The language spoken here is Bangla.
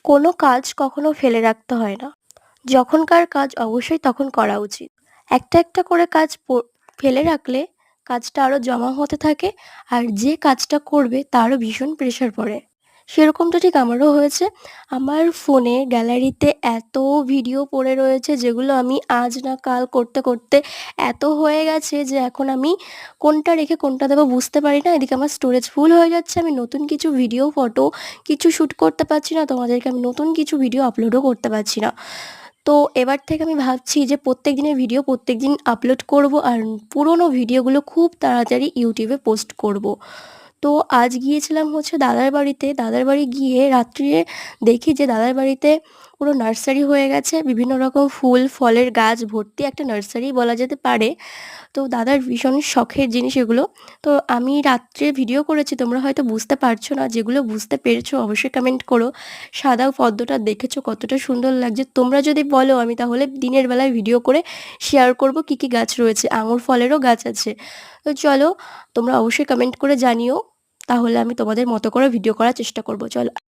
কোনো কাজ কখনো ফেলে রাখতে হয় না। যখনকার কাজ অবশ্যই তখন করা উচিত। একটা, একটা করে কাজ ফেলে রাখলে কাজটা আরও জমা হতে থাকে আর যে কাজটা করবে তারও ভীষণ প্রেশার পড়ে। সেরকমটা ঠিক আমারও হয়েছে। আমার ফোনে গ্যালারিতে এত ভিডিও পড়ে রয়েছে যেগুলো আমি আজ না কাল করতে, করতে এত হয়ে গেছে যে এখন আমি কোনটা রেখে কোনটা দেবো বুঝতে পারি না। এদিকে আমার স্টোরেজ ফুল হয়ে যাচ্ছে। আমি নতুন কিছু ভিডিও, ফটো কিছু শ্যুট করতে পারছি না। তোমাদেরকে আমি নতুন কিছু ভিডিও আপলোডও করতে পারছি না। তো এবার থেকে আমি ভাবছি যে প্রত্যেক দিনের ভিডিও প্রত্যেকদিন আপলোড করব আর পুরনো ভিডিওগুলো খুব তাড়াতাড়ি ইউটিউবে পোস্ট করব। তো আজ গিয়েছিলাম হচ্ছে দাদার বাড়িতে। দাদার বাড়ি গিয়ে রাত্রিরে দেখি যে দাদার বাড়িতে পুরো নার্সারি হয়ে গেছে। বিভিন্ন রকম ফুল ফলের গাছ ভর্তি একটা নার্সারি বলা যেতে পারে। তো দাদার ভীষণ শখের জিনিস এগুলো। তো আমি রাত্রে ভিডিও করেছি, তোমরা হয়তো বুঝতে পারছো না। যেগুলো বুঝতে পেরেছো অবশ্যই কমেন্ট করো। সাদা পদ্মটা দেখেছো কতটা সুন্দর লাগছে? তোমরা যদি বলো আমি তাহলে দিনের বেলায় ভিডিও করে শেয়ার করব কী কী গাছ রয়েছে। আঙুর ফলেরও গাছ আছে। তো চলো তোমরা অবশ্যই কমেন্ট করে জানিও। তাহলে আমি তোমাদের মতো করে ভিডিও করার চেষ্টা করব। চলো।